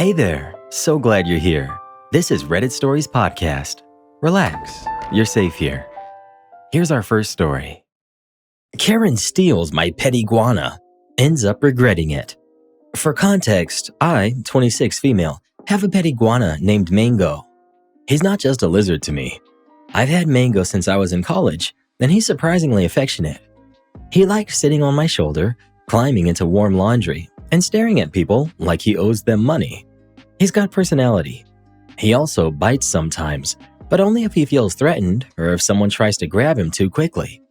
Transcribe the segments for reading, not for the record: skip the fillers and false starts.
Hey there, so glad you're here. This is Reddit Stories Podcast. Relax, you're safe here. Here's our first story. Karen steals my pet iguana, ends up regretting it. For context, I, 26 female, have a pet iguana named Mango. He's not just a lizard to me. I've had Mango since I was in college, and he's surprisingly affectionate. He likes sitting on my shoulder, climbing into warm laundry, and staring at people like he owes them money. He's got personality. He also bites sometimes, but only if he feels threatened or if someone tries to grab him too quickly.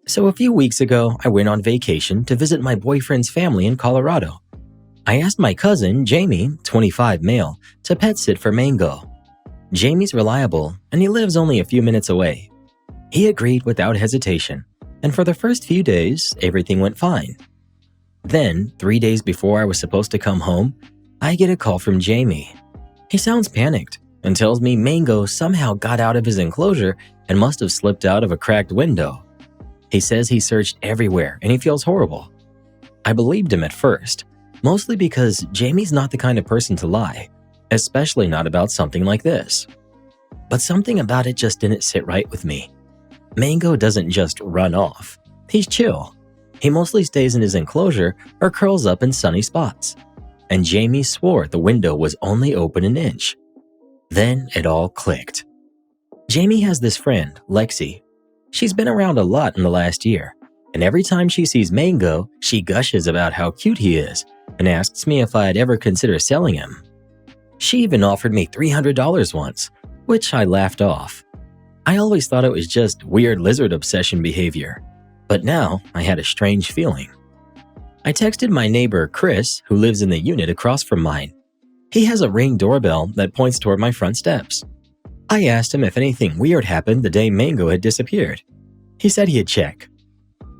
So a few weeks ago, I went on vacation to visit my boyfriend's family in Colorado. I asked my cousin, Jamie, 25 male, to pet sit for Mango. Jamie's reliable, and he lives only a few minutes away. He agreed without hesitation, and for the first few days, everything went fine. Then, 3 days before I was supposed to come home, I get a call from Jamie. He sounds panicked and tells me Mango somehow got out of his enclosure and must have slipped out of a cracked window. He says he searched everywhere and he feels horrible. I believed him at first, mostly because Jamie's not the kind of person to lie, especially not about something like this. But something about it just didn't sit right with me. Mango doesn't just run off. He's chill. He mostly stays in his enclosure or curls up in sunny spots. And Jamie swore the window was only open an inch. Then it all clicked. Jamie has this friend, Lexi. She's been around a lot in the last year, and every time she sees Mango, she gushes about how cute he is and asks me if I'd ever consider selling him. She even offered me $300 once, which I laughed off. I always thought it was just weird lizard obsession behavior, but now I had a strange feeling. I texted my neighbor, Chris, who lives in the unit across from mine. He has a Ring doorbell that points toward my front steps. I asked him if anything weird happened the day Mango had disappeared. He said he'd check.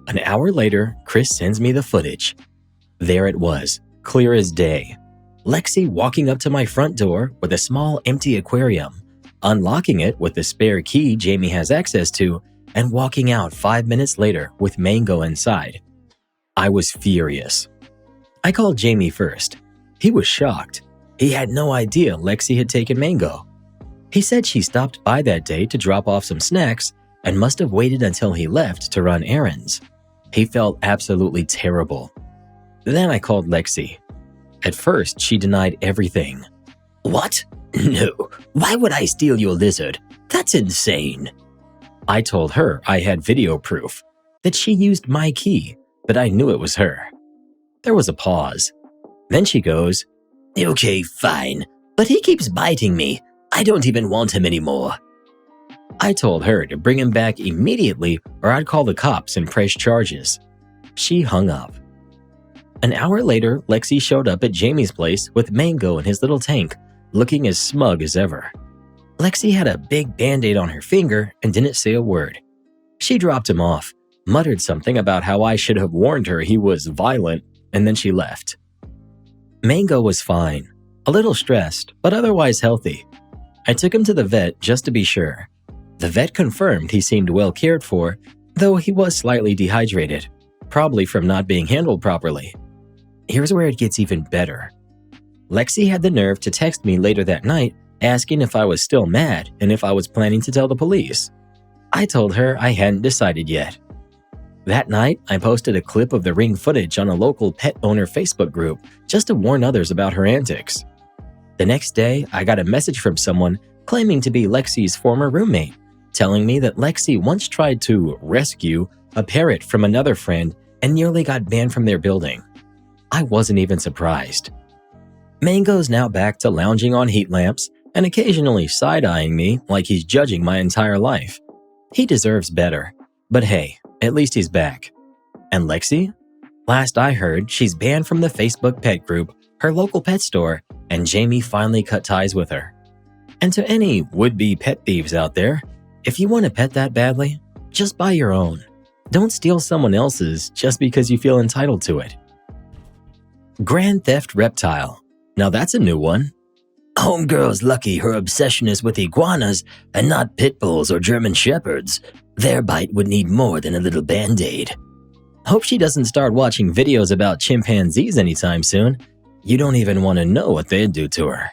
An hour later, Chris sends me the footage. There it was, clear as day. Lexi walking up to my front door with a small empty aquarium, unlocking it with the spare key Jamie has access to, and walking out 5 minutes later with Mango inside. I was furious. I called Jamie first. He was shocked. He had no idea Lexi had taken Mango. He said she stopped by that day to drop off some snacks and must have waited until he left to run errands. He felt absolutely terrible. Then I called Lexi. At first, she denied everything. What? No, why would I steal your lizard? That's insane. I told her I had video proof, that she used my key, but I knew it was her. There was a pause. Then she goes, Okay, fine, but he keeps biting me. I don't even want him anymore. I told her to bring him back immediately or I'd call the cops and press charges. She hung up. An hour later, Lexi showed up at Jamie's place with Mango in his little tank, looking as smug as ever. Lexi had a big band-aid on her finger and didn't say a word. She dropped him off, muttered something about how I should have warned her he was violent, and then she left. Mango was fine, a little stressed, but otherwise healthy. I took him to the vet just to be sure. The vet confirmed he seemed well cared for, though he was slightly dehydrated, probably from not being handled properly. Here's where it gets even better. Lexi had the nerve to text me later that night asking if I was still mad and if I was planning to tell the police. I told her I hadn't decided yet. That night, I posted a clip of the Ring footage on a local pet owner Facebook group just to warn others about her antics. The next day, I got a message from someone claiming to be Lexi's former roommate, telling me that Lexi once tried to rescue a parrot from another friend and nearly got banned from their building. I wasn't even surprised. Mango's now back to lounging on heat lamps and occasionally side-eyeing me like he's judging my entire life. He deserves better, but hey, at least he's back. And Lexi? Last I heard, she's banned from the Facebook pet group, her local pet store, and Jamie finally cut ties with her. And to any would-be pet thieves out there, if you want a pet that badly, just buy your own. Don't steal someone else's just because you feel entitled to it. Grand Theft Reptile. Now that's a new one. Homegirl's lucky her obsession is with iguanas and not pit bulls or German shepherds. Their bite would need more than a little band-aid. Hope she doesn't start watching videos about chimpanzees anytime soon. You don't even want to know what they'd do to her.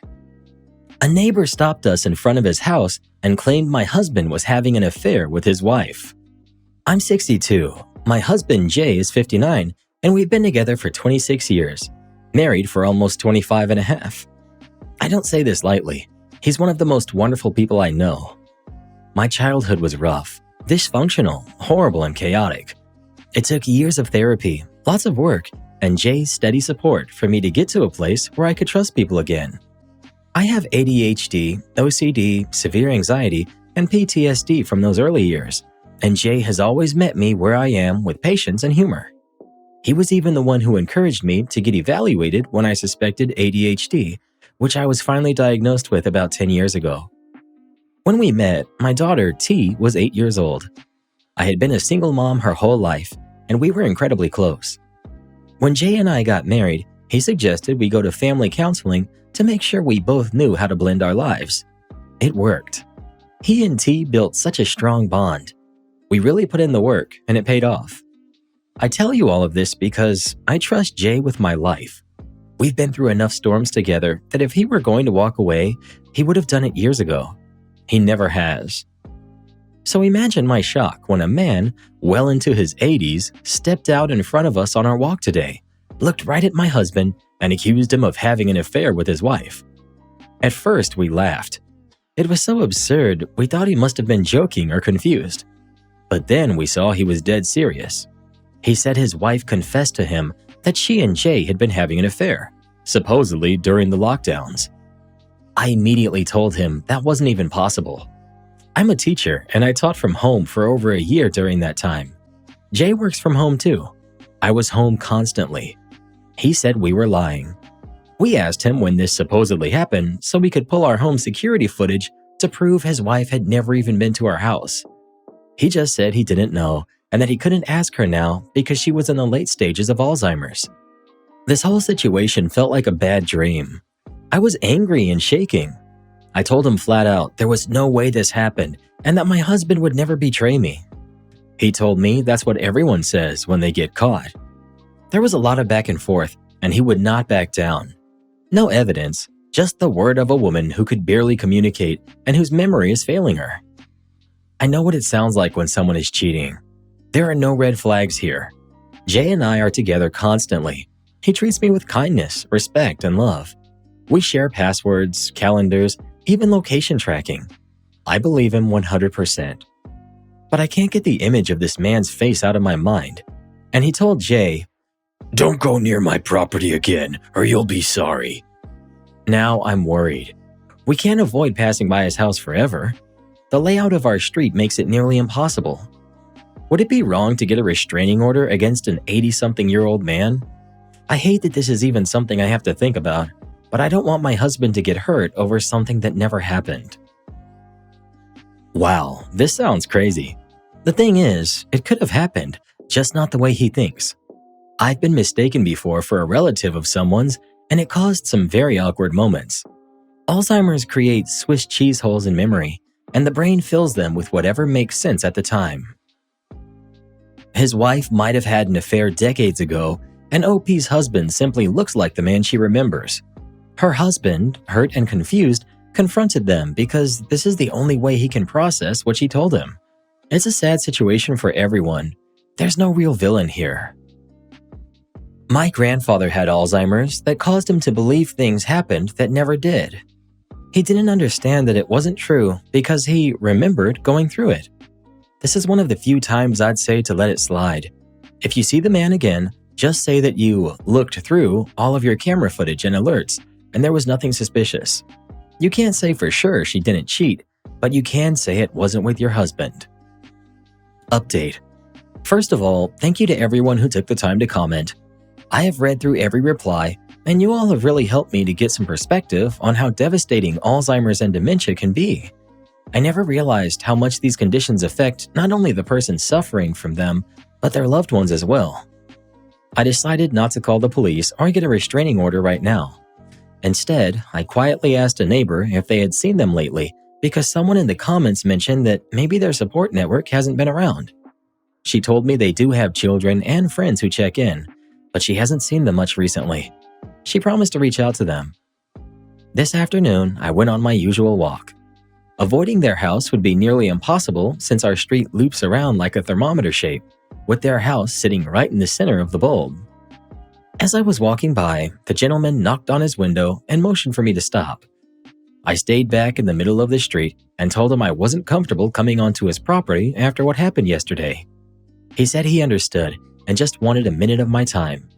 A neighbor stopped us in front of his house and claimed my husband was having an affair with his wife. I'm 62. My husband, Jay, is 59, and we've been together for 26 years, married for almost 25 and a half. I don't say this lightly. He's one of the most wonderful people I know. My childhood was rough, dysfunctional, horrible, and chaotic. It took years of therapy, lots of work, and Jay's steady support for me to get to a place where I could trust people again. I have ADHD, OCD, severe anxiety, and PTSD from those early years, and Jay has always met me where I am with patience and humor. He was even the one who encouraged me to get evaluated when I suspected ADHD, which I was finally diagnosed with about 10 years ago. When we met, my daughter, T, was 8 years old. I had been a single mom her whole life, and we were incredibly close. When Jay and I got married, he suggested we go to family counseling to make sure we both knew how to blend our lives. It worked. He and T built such a strong bond. We really put in the work, and it paid off. I tell you all of this because I trust Jay with my life. We've been through enough storms together that if he were going to walk away, he would have done it years ago. He never has. So imagine my shock when a man, well into his 80s, stepped out in front of us on our walk today, looked right at my husband, and accused him of having an affair with his wife. At first, we laughed. It was so absurd, we thought he must have been joking or confused. But then we saw he was dead serious. He said his wife confessed to him that she and Jay had been having an affair, supposedly during the lockdowns. I immediately told him that wasn't even possible. I'm a teacher, and I taught from home for over a year during that time. Jay works from home too. I was home constantly. He said we were lying. We asked him when this supposedly happened so we could pull our home security footage to prove his wife had never even been to our house. He just said he didn't know and that he couldn't ask her now because she was in the late stages of Alzheimer's. This whole situation felt like a bad dream. I was angry and shaking. I told him flat out there was no way this happened and that my husband would never betray me. He told me that's what everyone says when they get caught. There was a lot of back and forth, and he would not back down. No evidence, just the word of a woman who could barely communicate and whose memory is failing her. I know what it sounds like when someone is cheating. There are no red flags here. Jay and I are together constantly. He treats me with kindness, respect, and love. We share passwords, calendars, even location tracking. I believe him 100%. But I can't get the image of this man's face out of my mind. And he told Jay, "Don't go near my property again, or you'll be sorry." Now I'm worried. We can't avoid passing by his house forever. The layout of our street makes it nearly impossible. Would it be wrong to get a restraining order against an 80-something-year-old man? I hate that this is even something I have to think about, but I don't want my husband to get hurt over something that never happened. Wow, this sounds crazy. The thing is, it could have happened, just not the way he thinks. I've been mistaken before for a relative of someone's, and it caused some very awkward moments. Alzheimer's creates Swiss cheese holes in memory, and the brain fills them with whatever makes sense at the time. His wife might have had an affair decades ago, and OP's husband simply looks like the man she remembers. Her husband, hurt and confused, confronted them because this is the only way he can process what she told him. It's a sad situation for everyone. There's no real villain here. My grandfather had Alzheimer's that caused him to believe things happened that never did. He didn't understand that it wasn't true because he remembered going through it. This is one of the few times I'd say to let it slide. If you see the man again, just say that you looked through all of your camera footage and alerts, and there was nothing suspicious. You can't say for sure she didn't cheat, but you can say it wasn't with your husband. Update. First of all, thank you to everyone who took the time to comment. I have read through every reply, and you all have really helped me to get some perspective on how devastating Alzheimer's and dementia can be. I never realized how much these conditions affect not only the person suffering from them, but their loved ones as well. I decided not to call the police or get a restraining order right now. Instead, I quietly asked a neighbor if they had seen them lately because someone in the comments mentioned that maybe their support network hasn't been around. She told me they do have children and friends who check in, but she hasn't seen them much recently. she promised to reach out to them. This afternoon, I went on my usual walk. Avoiding their house would be nearly impossible since our street loops around like a thermometer shape, with their house sitting right in the center of the bulb. As I was walking by, the gentleman knocked on his window and motioned for me to stop. I stayed back in the middle of the street and told him I wasn't comfortable coming onto his property after what happened yesterday. He said he understood and just wanted a minute of my time.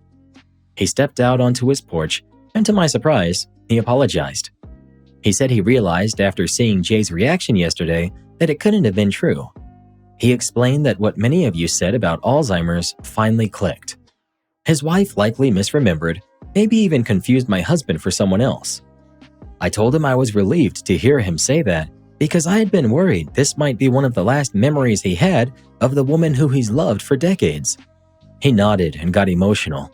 He stepped out onto his porch, and to my surprise, he apologized. He said he realized after seeing Jay's reaction yesterday that it couldn't have been true. He explained that what many of you said about Alzheimer's finally clicked. His wife likely misremembered, maybe even confused my husband for someone else. I told him I was relieved to hear him say that because I had been worried this might be one of the last memories he had of the woman who he's loved for decades. He nodded and got emotional.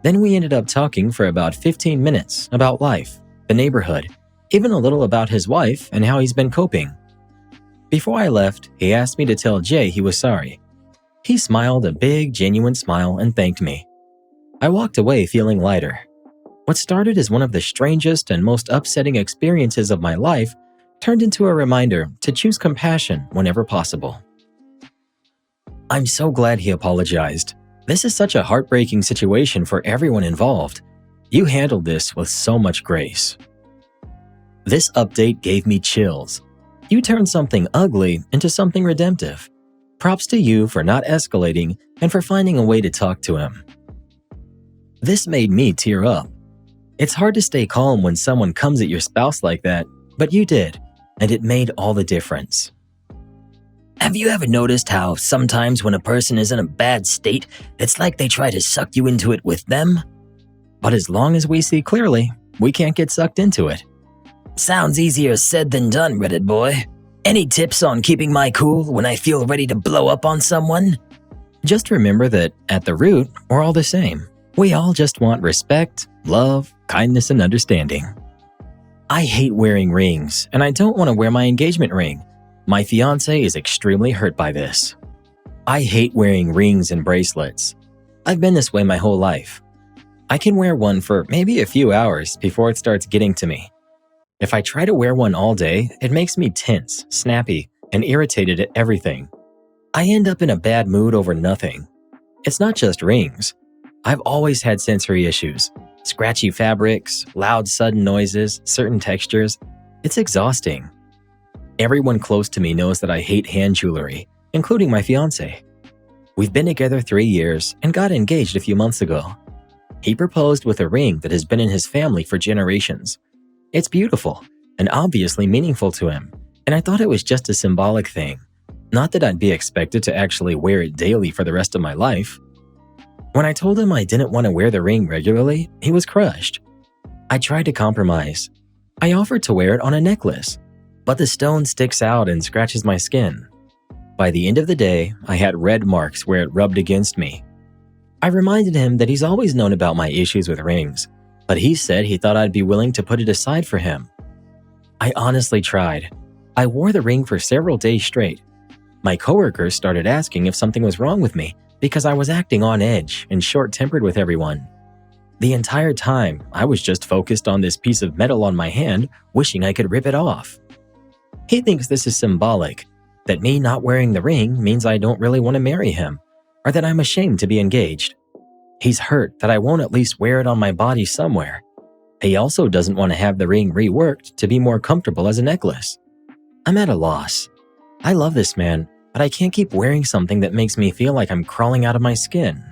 Then we ended up talking for about 15 minutes about life, the neighborhood, even a little about his wife and how he's been coping. Before I left, he asked me to tell Jay he was sorry. He smiled a big, genuine smile and thanked me. I walked away feeling lighter. What started as one of the strangest and most upsetting experiences of my life turned into a reminder to choose compassion whenever possible. I'm so glad he apologized. This is such a heartbreaking situation for everyone involved. You handled this with so much grace. This update gave me chills. You turned something ugly into something redemptive. Props to you for not escalating and for finding a way to talk to him. This made me tear up. It's hard to stay calm when someone comes at your spouse like that, but you did, and it made all the difference. Have you ever noticed how sometimes when a person is in a bad state, it's like they try to suck you into it with them? But as long as we see clearly, we can't get sucked into it. Sounds easier said than done, Reddit boy. Any tips on keeping my cool when I feel ready to blow up on someone? Just remember that at the root, we're all the same. We all just want respect, love, kindness, and understanding. I hate wearing rings, and I don't want to wear my engagement ring. My fiancé is extremely hurt by this. I hate wearing rings and bracelets. I've been this way my whole life. I can wear one for maybe a few hours before it starts getting to me. If I try to wear one all day, it makes me tense, snappy, and irritated at everything. I end up in a bad mood over nothing. It's not just rings. I've always had sensory issues. Scratchy fabrics, loud sudden noises, certain textures. It's exhausting. Everyone close to me knows that I hate hand jewelry, including my fiancé. We've been together 3 years and got engaged a few months ago. He proposed with a ring that has been in his family for generations. It's beautiful and obviously meaningful to him, and I thought it was just a symbolic thing. Not that I'd be expected to actually wear it daily for the rest of my life. When I told him I didn't want to wear the ring regularly, he was crushed. I tried to compromise. I offered to wear it on a necklace, but the stone sticks out and scratches my skin. By the end of the day, I had red marks where it rubbed against me. I reminded him that he's always known about my issues with rings, but he said he thought I'd be willing to put it aside for him. I honestly tried. I wore the ring for several days straight. My coworkers started asking if something was wrong with me because I was acting on edge and short-tempered with everyone. The entire time, I was just focused on this piece of metal on my hand, wishing I could rip it off. He thinks this is symbolic, that me not wearing the ring means I don't really want to marry him, or that I'm ashamed to be engaged. He's hurt that I won't at least wear it on my body somewhere. He also doesn't want to have the ring reworked to be more comfortable as a necklace. I'm at a loss. I love this man, but I can't keep wearing something that makes me feel like I'm crawling out of my skin.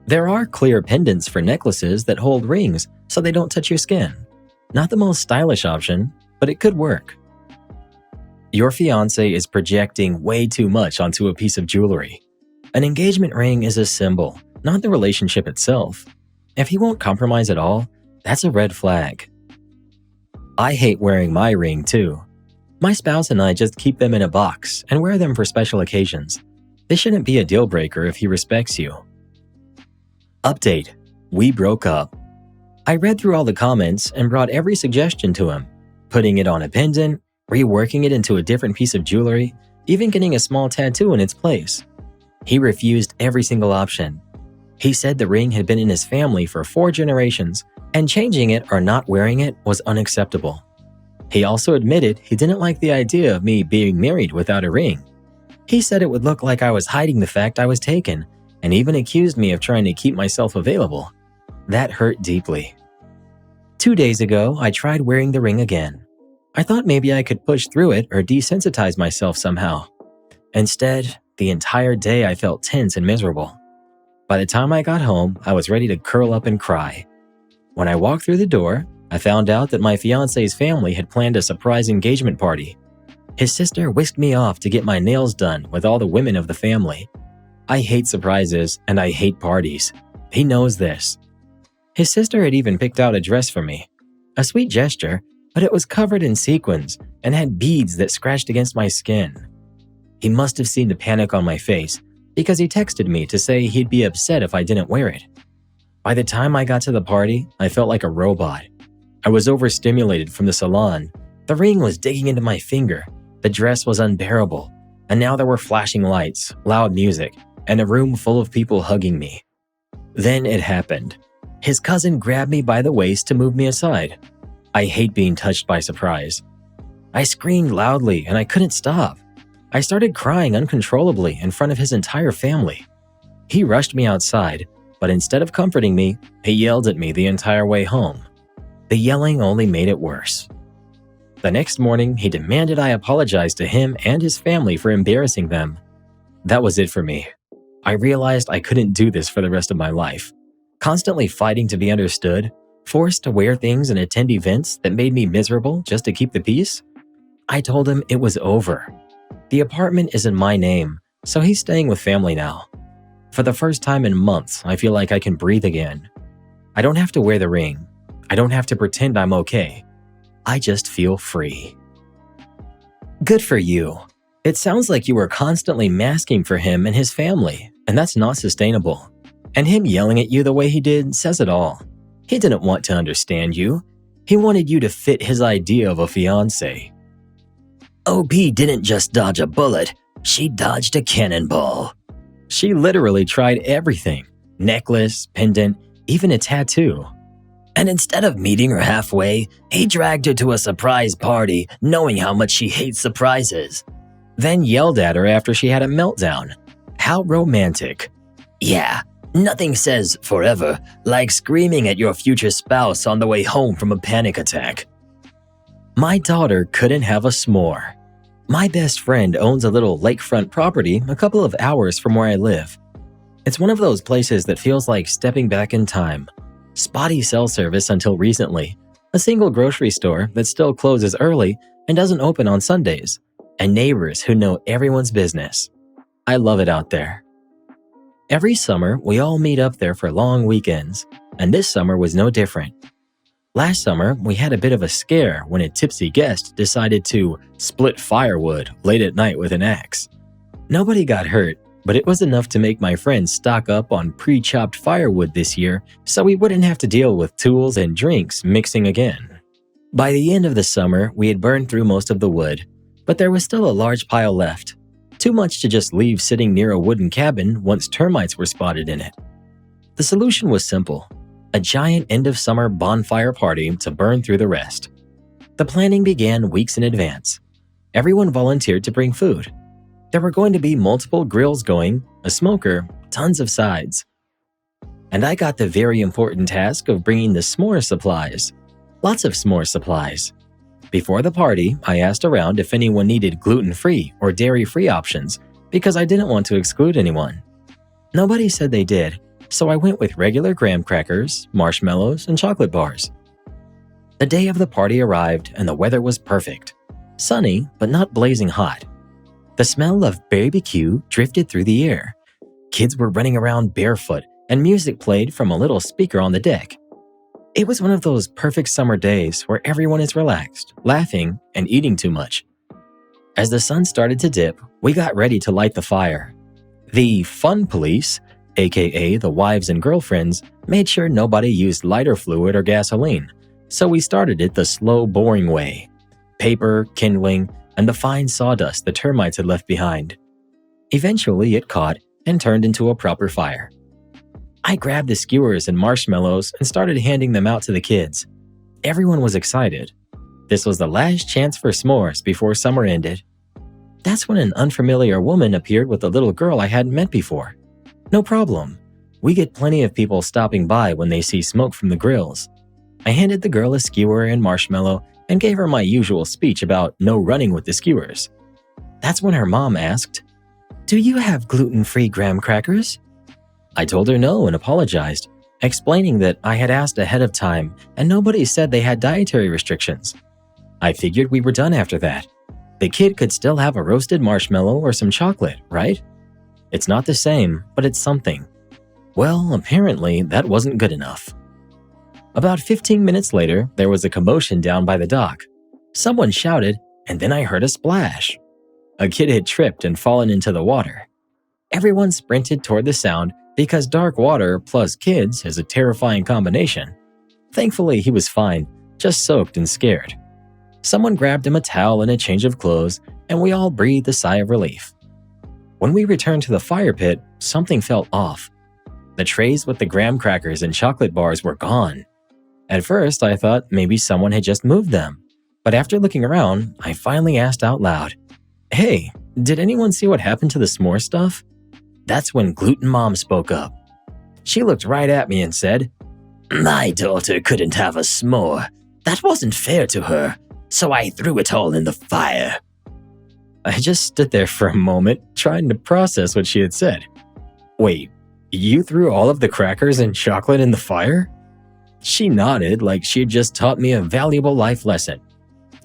There are clear pendants for necklaces that hold rings so they don't touch your skin. Not the most stylish option, but it could work. Your fiancé is projecting way too much onto a piece of jewelry. An engagement ring is a symbol, not the relationship itself. If he won't compromise at all, that's a red flag. I hate wearing my ring too. My spouse and I just keep them in a box and wear them for special occasions. This shouldn't be a deal breaker if he respects you. Update: we broke up. I read through all the comments and brought every suggestion to him, putting it on a pendant, reworking it into a different piece of jewelry, even getting a small tattoo in its place. He refused every single option. He said the ring had been in his family for 4 generations, and changing it or not wearing it was unacceptable. He also admitted he didn't like the idea of me being married without a ring. He said it would look like I was hiding the fact I was taken, and even accused me of trying to keep myself available. That hurt deeply. 2 days ago, I tried wearing the ring again. I thought maybe I could push through it or desensitize myself somehow. Instead, the entire day I felt tense and miserable. By the time I got home, I was ready to curl up and cry. When I walked through the door, I found out that my fiancé's family had planned a surprise engagement party. His sister whisked me off to get my nails done with all the women of the family. I hate surprises and I hate parties. He knows this. His sister had even picked out a dress for me. A sweet gesture, but it was covered in sequins and had beads that scratched against my skin. He must have seen the panic on my face because he texted me to say he'd be upset if I didn't wear it. By the time I got to the party, I felt like a robot. I was overstimulated from the salon. The ring was digging into my finger. The dress was unbearable. And now there were flashing lights, loud music, and a room full of people hugging me. Then it happened. His cousin grabbed me by the waist to move me aside. I hate being touched by surprise. I screamed loudly and I couldn't stop. I started crying uncontrollably in front of his entire family. He rushed me outside, but instead of comforting me, he yelled at me the entire way home. The yelling only made it worse. The next morning, he demanded I apologize to him and his family for embarrassing them. That was it for me. I realized I couldn't do this for the rest of my life. Constantly fighting to be understood, forced to wear things and attend events that made me miserable just to keep the peace. I told him it was over. The apartment is in my name, so he's staying with family now. For the first time in months, I feel like I can breathe again. I don't have to wear the ring. I don't have to pretend I'm okay. I just feel free. Good for you. It sounds like you were constantly masking for him and his family, and that's not sustainable. And him yelling at you the way he did says it all. He didn't want to understand you. He wanted you to fit his idea of a fiancé. OP didn't just dodge a bullet, she dodged a cannonball. She literally tried everything. Necklace, pendant, even a tattoo. And instead of meeting her halfway, he dragged her to a surprise party, knowing how much she hates surprises. Then yelled at her after she had a meltdown. How romantic. Yeah, nothing says forever like screaming at your future spouse on the way home from a panic attack. My daughter couldn't have a s'more. My best friend owns a little lakefront property a couple of hours from where I live. It's one of those places that feels like stepping back in time. Spotty cell service until recently, a single grocery store that still closes early and doesn't open on Sundays, and neighbors who know everyone's business. I love it out there. Every summer, we all meet up there for long weekends, and this summer was no different. Last summer, we had a bit of a scare when a tipsy guest decided to split firewood late at night with an axe. Nobody got hurt, but it was enough to make my friends stock up on pre-chopped firewood this year so we wouldn't have to deal with tools and drinks mixing again. By the end of the summer, we had burned through most of the wood, but there was still a large pile left, too much to just leave sitting near a wooden cabin once termites were spotted in it. The solution was simple. A giant end-of-summer bonfire party to burn through the rest. The planning began weeks in advance. Everyone volunteered to bring food. There were going to be multiple grills going, a smoker, tons of sides. And I got the very important task of bringing the s'more supplies. Lots of s'more supplies. Before the party, I asked around if anyone needed gluten-free or dairy-free options because I didn't want to exclude anyone. Nobody said they did, so I went with regular graham crackers, marshmallows, and chocolate bars. The day of the party arrived and the weather was perfect. Sunny, but not blazing hot. The smell of barbecue drifted through the air. Kids were running around barefoot and music played from a little speaker on the deck. It was one of those perfect summer days where everyone is relaxed, laughing, and eating too much. As the sun started to dip, we got ready to light the fire. The fun police, aka the wives and girlfriends, made sure nobody used lighter fluid or gasoline, so we started it the slow, boring way. Paper, kindling, and the fine sawdust the termites had left behind. Eventually, it caught and turned into a proper fire. I grabbed the skewers and marshmallows and started handing them out to the kids. Everyone was excited. This was the last chance for s'mores before summer ended. That's when an unfamiliar woman appeared with a little girl I hadn't met before. No problem. We get plenty of people stopping by when they see smoke from the grills. I handed the girl a skewer and marshmallow and gave her my usual speech about no running with the skewers. That's when her mom asked, "Do you have gluten-free graham crackers?" I told her no and apologized, explaining that I had asked ahead of time and nobody said they had dietary restrictions. I figured we were done after that. The kid could still have a roasted marshmallow or some chocolate, right? It's not the same, but it's something. Well, apparently that wasn't good enough. About 15 minutes later, there was a commotion down by the dock. Someone shouted, and then I heard a splash. A kid had tripped and fallen into the water. Everyone sprinted toward the sound because dark water plus kids is a terrifying combination. Thankfully, he was fine, just soaked and scared. Someone grabbed him a towel and a change of clothes, and we all breathed a sigh of relief. When we returned to the fire pit, something felt off. The trays with the graham crackers and chocolate bars were gone. At first, I thought maybe someone had just moved them. But after looking around, I finally asked out loud, "Hey, did anyone see what happened to the s'more stuff?" That's when Gluten Mom spoke up. She looked right at me and said, My daughter couldn't have a s'more. That wasn't fair to her, so I threw it all in the fire. I just stood there for a moment, trying to process what she had said. Wait, you threw all of the crackers and chocolate in the fire? She nodded like she had just taught me a valuable life lesson.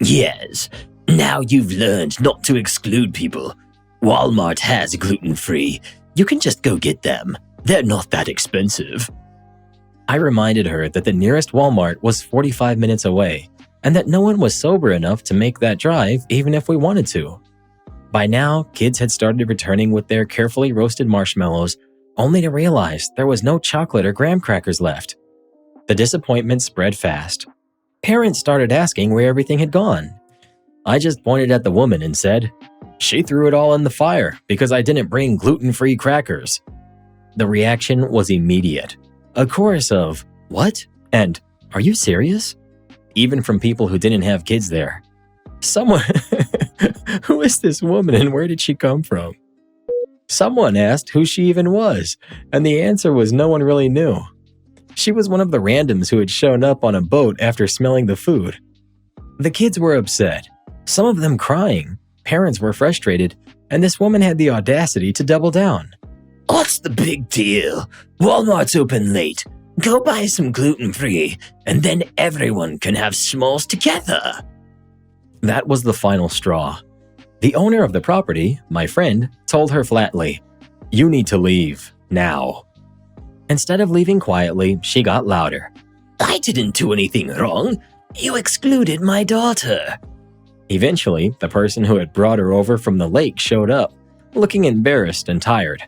Yes, now you've learned not to exclude people. Walmart has gluten-free. You can just go get them. They're not that expensive. I reminded her that the nearest Walmart was 45 minutes away, and that no one was sober enough to make that drive even if we wanted to. By now, kids had started returning with their carefully roasted marshmallows, only to realize there was no chocolate or graham crackers left. The disappointment spread fast. Parents started asking where everything had gone. I just pointed at the woman and said, "She threw it all in the fire because I didn't bring gluten-free crackers." The reaction was immediate. A chorus of, "What?" and "Are you serious?" Even from people who didn't have kids there. Someone, who is this woman and where did she come from? Someone asked who she even was, and the answer was no one really knew. She was one of the randoms who had shown up on a boat after smelling the food. The kids were upset, some of them crying, parents were frustrated, and this woman had the audacity to double down. What's the big deal? Walmart's open late. Go buy some gluten-free, and then everyone can have s'mores together. That was the final straw. The owner of the property, my friend, told her flatly, "You need to leave, now." Instead of leaving quietly, she got louder. I didn't do anything wrong. You excluded my daughter. Eventually, the person who had brought her over from the lake showed up, looking embarrassed and tired.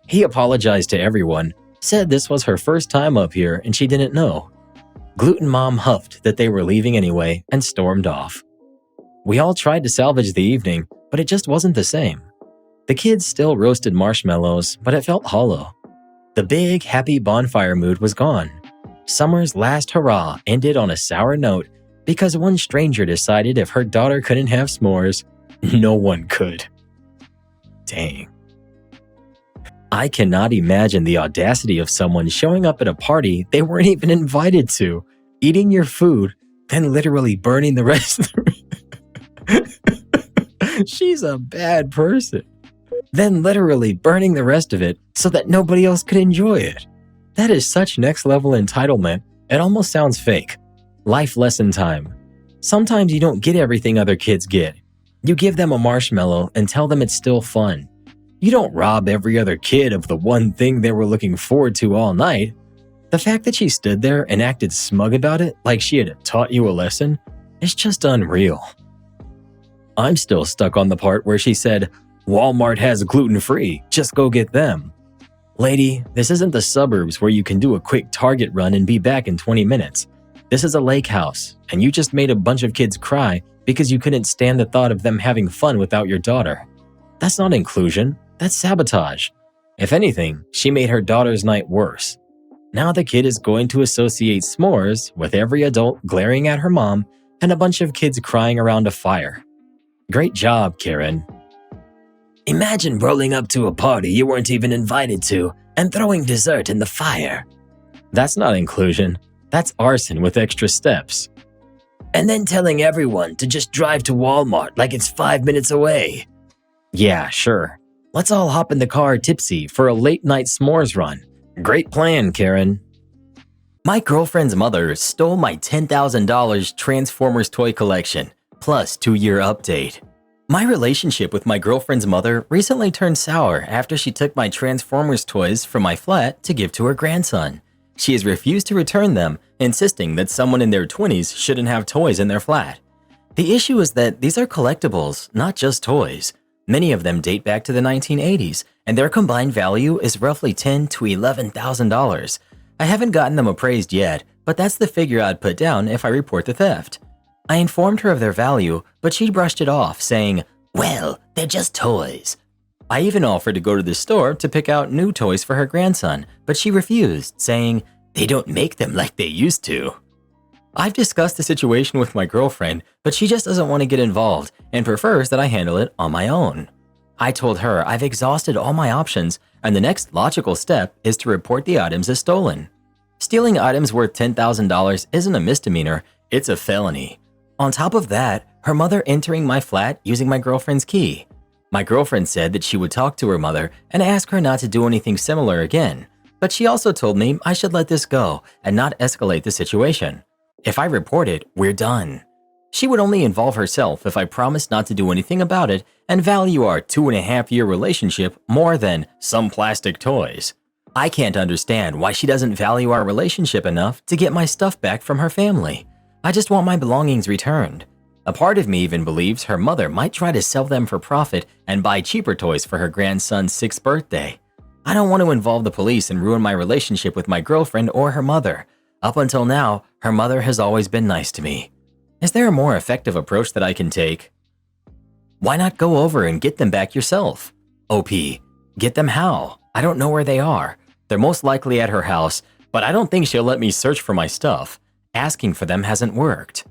He apologized to everyone, said this was her first time up here and she didn't know. Gluten Mom huffed that they were leaving anyway and stormed off. We all tried to salvage the evening, but it just wasn't the same. The kids still roasted marshmallows, but it felt hollow. The big, happy bonfire mood was gone. Summer's last hurrah ended on a sour note because one stranger decided if her daughter couldn't have s'mores, no one could. Dang. I cannot imagine the audacity of someone showing up at a party they weren't even invited to, eating your food, then literally burning the rest of the She's a bad person. Then literally burning the rest of it so that nobody else could enjoy it. That is such next-level entitlement, it almost sounds fake. Life lesson time. Sometimes you don't get everything other kids get. You give them a marshmallow and tell them it's still fun. You don't rob every other kid of the one thing they were looking forward to all night. The fact that she stood there and acted smug about it like she had taught you a lesson is just unreal. I'm still stuck on the part where she said, "Walmart has gluten-free, just go get them." Lady, this isn't the suburbs where you can do a quick Target run and be back in 20 minutes. This is a lake house, and you just made a bunch of kids cry because you couldn't stand the thought of them having fun without your daughter. That's not inclusion, that's sabotage. If anything, she made her daughter's night worse. Now the kid is going to associate s'mores with every adult glaring at her mom and a bunch of kids crying around a fire. Great job, Karen. Imagine rolling up to a party you weren't even invited to and throwing dessert in the fire. That's not inclusion. That's arson with extra steps. And then telling everyone to just drive to Walmart like it's 5 minutes away. Yeah, sure. Let's all hop in the car tipsy for a late-night s'mores run. Great plan, Karen. My girlfriend's mother stole my $10,000 Transformers toy collection, plus 2-year update. My relationship with my girlfriend's mother recently turned sour after she took my Transformers toys from my flat to give to her grandson. She has refused to return them, insisting that someone in their 20s shouldn't have toys in their flat. The issue is that these are collectibles, not just toys. Many of them date back to the 1980s, and their combined value is roughly $10,000 to $11,000. I haven't gotten them appraised yet, but that's the figure I'd put down if I report the theft. I informed her of their value, but she brushed it off, saying, "Well, they're just toys." I even offered to go to the store to pick out new toys for her grandson, but she refused, saying, "They don't make them like they used to." I've discussed the situation with my girlfriend, but she just doesn't want to get involved and prefers that I handle it on my own. I told her I've exhausted all my options, and the next logical step is to report the items as stolen. Stealing items worth $10,000 isn't a misdemeanor, it's a felony. On top of that, her mother entering my flat using my girlfriend's key. My girlfriend said that she would talk to her mother and ask her not to do anything similar again, but she also told me I should let this go and not escalate the situation. If I report it, we're done. She would only involve herself if I promised not to do anything about it and value our 2.5-year relationship more than some plastic toys. I can't understand why she doesn't value our relationship enough to get my stuff back from her family. I just want my belongings returned. A part of me even believes her mother might try to sell them for profit and buy cheaper toys for her grandson's 6th birthday. I don't want to involve the police and ruin my relationship with my girlfriend or her mother. Up until now, her mother has always been nice to me. Is there a more effective approach that I can take? Why not go over and get them back yourself? OP, get them how? I don't know where they are. They're most likely at her house, but I don't think she'll let me search for my stuff. Asking for them hasn't worked.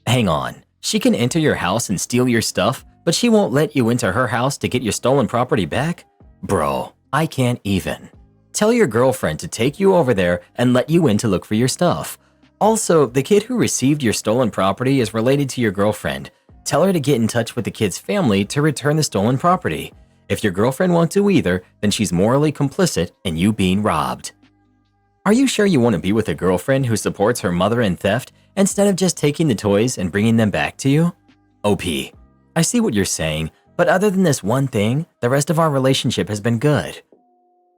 Hang on, she can enter your house and steal your stuff, but she won't let you into her house to get your stolen property back? Bro, I can't even. Tell your girlfriend to take you over there and let you in to look for your stuff. Also, the kid who received your stolen property is related to your girlfriend. Tell her to get in touch with the kid's family to return the stolen property. If your girlfriend won't do either, then she's morally complicit in you being robbed. Are you sure you want to be with a girlfriend who supports her mother in theft instead of just taking the toys and bringing them back to you? OP, I see what you're saying, but other than this one thing, the rest of our relationship has been good.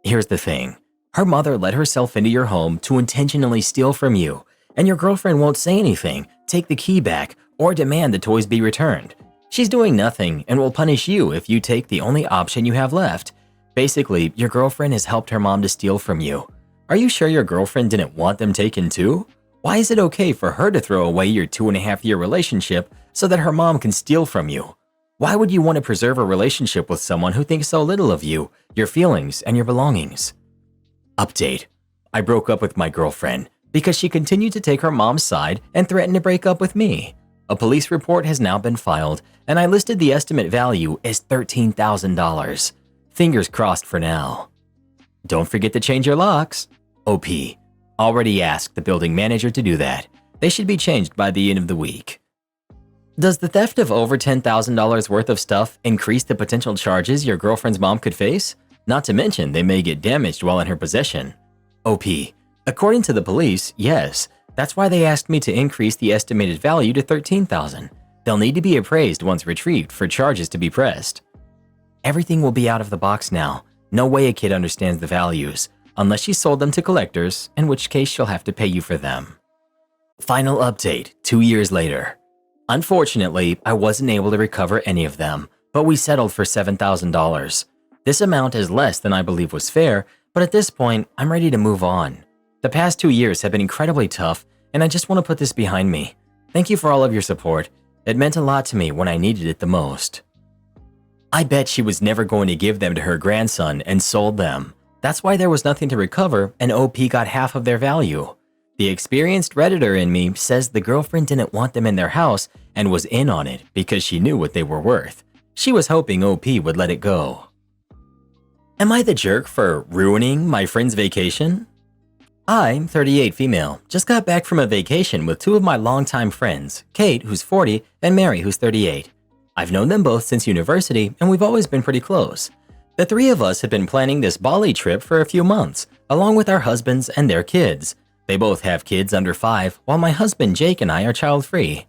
Here's the thing. Her mother let herself into your home to intentionally steal from you, and your girlfriend won't say anything, take the key back, or demand the toys be returned. She's doing nothing and will punish you if you take the only option you have left. Basically, your girlfriend has helped her mom to steal from you. Are you sure your girlfriend didn't want them taken too? Why is it okay for her to throw away your 2.5-year relationship so that her mom can steal from you? Why would you want to preserve a relationship with someone who thinks so little of you, your feelings, and your belongings? Update. I broke up with my girlfriend because she continued to take her mom's side and threatened to break up with me. A police report has now been filed, and I listed the estimate value as $13,000. Fingers crossed for now. Don't forget to change your locks. OP. Already asked the building manager to do that. They should be changed by the end of the week. Does the theft of over $10,000 worth of stuff increase the potential charges your girlfriend's mom could face? Not to mention they may get damaged while in her possession. OP. According to the police, yes. That's why they asked me to increase the estimated value to $13,000. They'll need to be appraised once retrieved for charges to be pressed. Everything will be out of the box now. No way a kid understands the values, unless she sold them to collectors, in which case she'll have to pay you for them. Final update, 2 years later. Unfortunately, I wasn't able to recover any of them, but we settled for $7,000. This amount is less than I believe was fair, but at this point, I'm ready to move on. The past 2 years have been incredibly tough, and I just want to put this behind me. Thank you for all of your support. It meant a lot to me when I needed it the most. I bet she was never going to give them to her grandson and sold them. That's why there was nothing to recover and OP got half of their value. The experienced Redditor in me says the girlfriend didn't want them in their house and was in on it because she knew what they were worth. She was hoping OP would let it go. Am I the jerk for ruining my friend's vacation? I'm 38 female, just got back from a vacation with two of my longtime friends, Kate, who's 40, and Mary, who's 38. I've known them both since university, and we've always been pretty close. The three of us have been planning this Bali trip for a few months, along with our husbands and their kids. They both have kids under 5, while my husband Jake and I are child-free.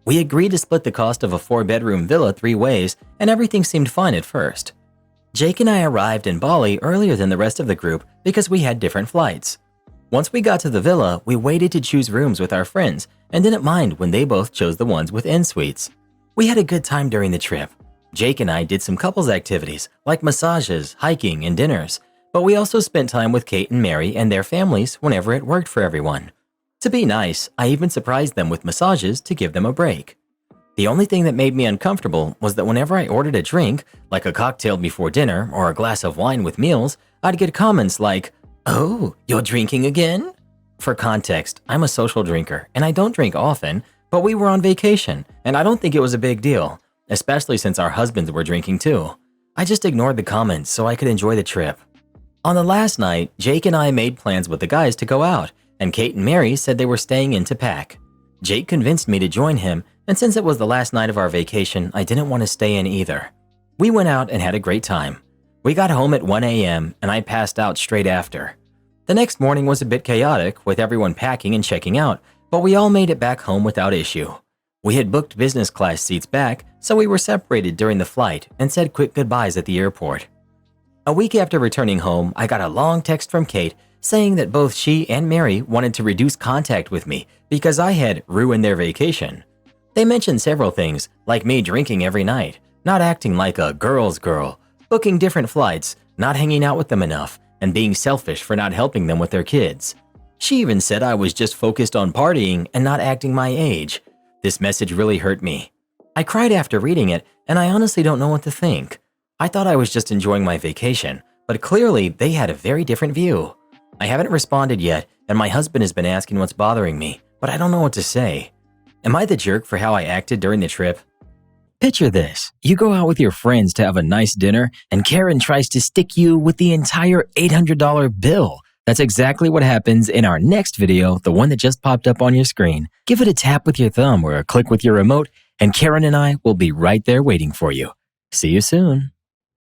We agreed to split the cost of a 4-bedroom villa 3 ways, and everything seemed fine at first. Jake and I arrived in Bali earlier than the rest of the group because we had different flights. Once we got to the villa, we waited to choose rooms with our friends and didn't mind when they both chose the ones with en-suites. We had a good time during the trip. Jake and I did some couples activities like massages, hiking, and dinners, but we also spent time with Kate and Mary and their families whenever it worked for everyone. To be nice, I even surprised them with massages to give them a break. The only thing that made me uncomfortable was that whenever I ordered a drink, like a cocktail before dinner or a glass of wine with meals, I'd get comments like, "Oh, you're drinking again?" For context, I'm a social drinker and I don't drink often, but we were on vacation and I don't think it was a big deal, especially since our husbands were drinking too. I just ignored the comments so I could enjoy the trip. On the last night, Jake and I made plans with the guys to go out, and Kate and Mary said they were staying in to pack. Jake convinced me to join him, and since it was the last night of our vacation, I didn't want to stay in either. We went out and had a great time. We got home at 1 a.m. and I passed out straight after. The next morning was a bit chaotic with everyone packing and checking out, but we all made it back home without issue. We had booked business class seats back, so we were separated during the flight and said quick goodbyes at the airport. A week after returning home, I got a long text from Kate saying that both she and Mary wanted to reduce contact with me because I had ruined their vacation. They mentioned several things, like me drinking every night, not acting like a girl's girl, booking different flights, not hanging out with them enough, and being selfish for not helping them with their kids. She even said I was just focused on partying and not acting my age. This message really hurt me. I cried after reading it, and I honestly don't know what to think. I thought I was just enjoying my vacation, but clearly they had a very different view. I haven't responded yet, and my husband has been asking what's bothering me, but I don't know what to say. Am I the jerk for how I acted during the trip? Picture this. You go out with your friends to have a nice dinner, and Karen tries to stick you with the entire $800 bill. That's exactly what happens in our next video, the one that just popped up on your screen. Give it a tap with your thumb or a click with your remote, and Karen and I will be right there waiting for you. See you soon.